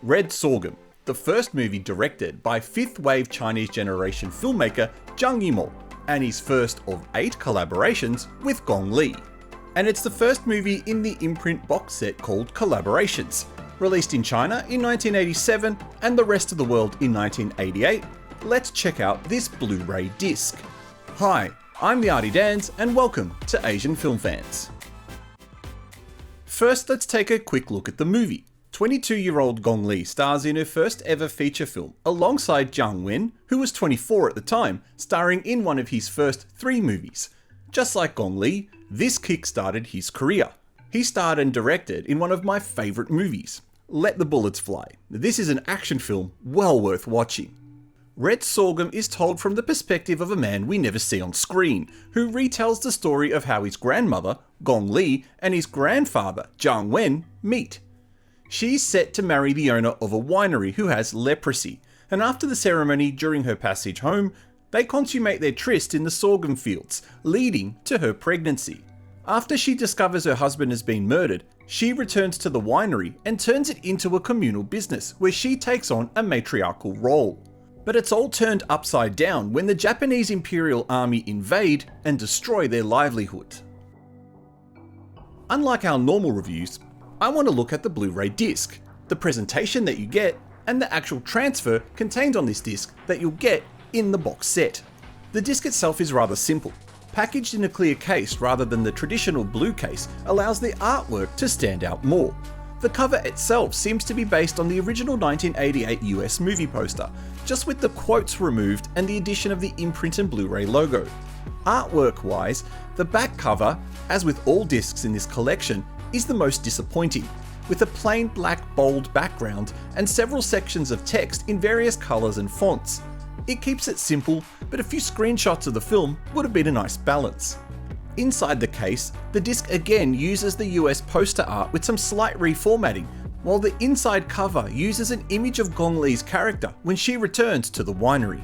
Red Sorghum, the first movie directed by fifth-wave Chinese generation filmmaker Zhang Yimou, and his first of 8 collaborations with Gong. And it's the first movie in the Imprint box set called Collaborations. Released in China in 1987 and the rest of the world in 1988, let's check out this Blu-ray disc. Hi, I'm the Artie Dans and welcome to Asian Film Fans. First, let's take a quick look at the movie. 22-year-old Gong stars in her first ever feature film alongside Jiang, who was 24 at the time, starring in one of his first 3 movies. Just like Gong, this kick-started his career. He starred and directed in one of my favourite movies, Let the Bullets Fly. This is an action film well worth watching. Red Sorghum is told from the perspective of a man we never see on screen, who retells the story of how his grandmother, Gong and his grandfather, Jiang, meet. She's set to marry the owner of a winery who has leprosy, and after the ceremony during her passage home, they consummate their tryst in the sorghum fields, leading to her pregnancy. After she discovers her husband has been murdered, she returns to the winery and turns it into a communal business where she takes on a matriarchal role. But it's all turned upside down when the Japanese Imperial Army invade and destroy their livelihood. Unlike our normal reviews, I want to look at the Blu-ray disc, the presentation that you get, and the actual transfer contained on this disc that you'll get in the box set. The disc itself is rather simple. Packaged in a clear case rather than the traditional blue case allows the artwork to stand out more. The cover itself seems to be based on the original 1988 US movie poster, just with the quotes removed and the addition of the Imprint and Blu-ray logo. Artwork-wise, the back cover, as with all discs in this collection, is the most disappointing, with a plain black bold background and several sections of text in various colours and fonts. It keeps it simple, but a few screenshots of the film would have been a nice balance. Inside the case, the disc again uses the US poster art with some slight reformatting, while the inside cover uses an image of Gong Li's character when she returns to the winery.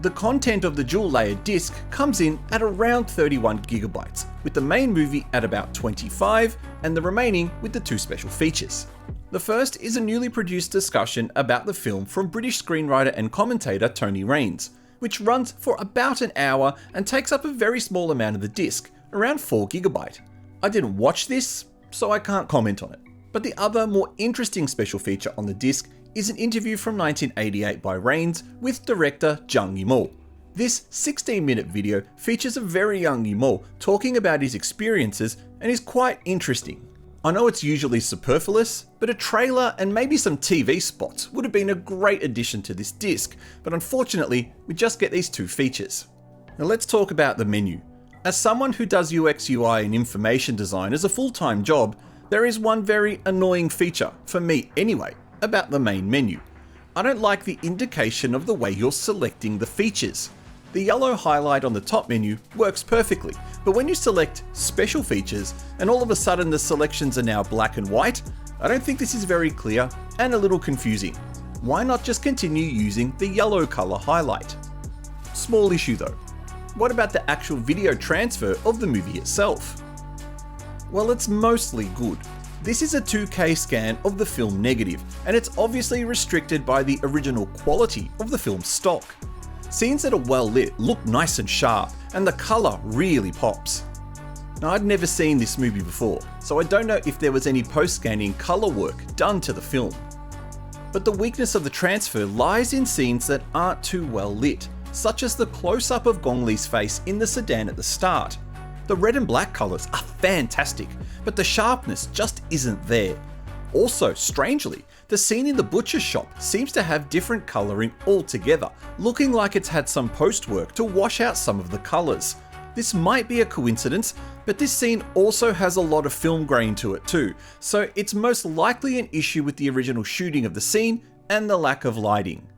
The content of the dual-layered disc comes in at around 31GB, with the main movie at about 25 and the remaining with the 2 special features. The first is a newly produced discussion about the film from British screenwriter and commentator Tony Raines, which runs for about an hour and takes up a very small amount of the disc, around 4GB. I didn't watch this, so I can't comment on it. But the other, more interesting special feature on the disc is an interview from 1988 by Raines with director Zhang Yimou. This 16-minute video features a very young Yimou talking about his experiences and is quite interesting. I know it's usually superfluous, but a trailer and maybe some TV spots would have been a great addition to this disc, but unfortunately, we just get these 2 features. Now let's talk about the menu. As someone who does UX UI and information design as a full-time job, there is one very annoying feature, for me anyway, about the main menu. I don't like the indication of the way you're selecting the features. The yellow highlight on the top menu works perfectly, but when you select special features and all of a sudden the selections are now black and white, I don't think this is very clear and a little confusing. Why not just continue using the yellow color highlight? Small issue though. What about the actual video transfer of the movie itself? Well, it's mostly good. This is a 2K scan of the film negative, and it's obviously restricted by the original quality of the film's stock. Scenes that are well lit look nice and sharp, and the colour really pops. Now, I'd never seen this movie before, so I don't know if there was any post-scanning colour work done to the film. But the weakness of the transfer lies in scenes that aren't too well lit, such as the close-up of Gong Li's face in the sedan at the start. The red and black colours are fantastic, but the sharpness just isn't there. Also, strangely, the scene in the butcher shop seems to have different colouring altogether, looking like it's had some post-work to wash out some of the colours. This might be a coincidence, but this scene also has a lot of film grain to it too, so it's most likely an issue with the original shooting of the scene and the lack of lighting.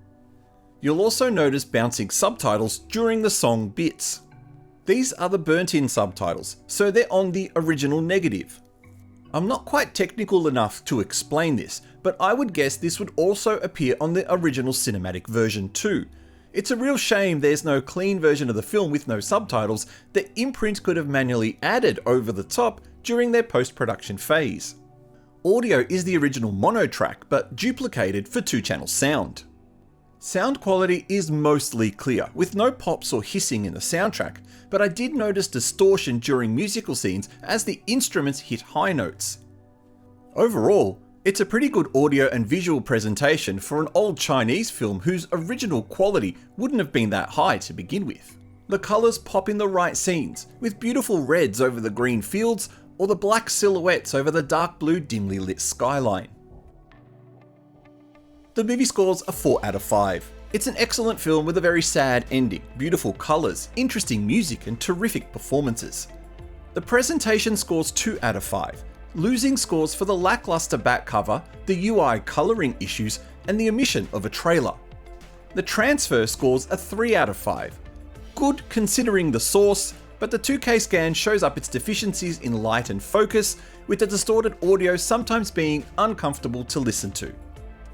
You'll also notice bouncing subtitles during the song bits. These are the burnt-in subtitles, so they're on the original negative. I'm not quite technical enough to explain this, but I would guess this would also appear on the original cinematic version too. It's a real shame there's no clean version of the film with no subtitles that Imprint could have manually added over the top during their post-production phase. Audio is the original mono track, but duplicated for 2-channel sound. Sound quality is mostly clear, with no pops or hissing in the soundtrack, but I did notice distortion during musical scenes as the instruments hit high notes. Overall, it's a pretty good audio and visual presentation for an old Chinese film whose original quality wouldn't have been that high to begin with. The colours pop in the right scenes, with beautiful reds over the green fields or the black silhouettes over the dark blue dimly lit skyline. The movie scores a 4 out of 5. It's an excellent film with a very sad ending, beautiful colours, interesting music and terrific performances. The presentation scores 2 out of 5, losing scores for the lackluster back cover, the UI colouring issues and the omission of a trailer. The transfer scores a 3 out of 5. Good considering the source, but the 2K scan shows up its deficiencies in light and focus, with the distorted audio sometimes being uncomfortable to listen to.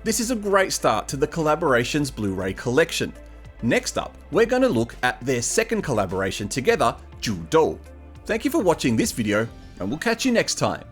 This is a great start to the collaboration's Blu-ray collection. Next up, we're going to look at their second collaboration together, Judo. Thank you for watching this video, and we'll catch you next time.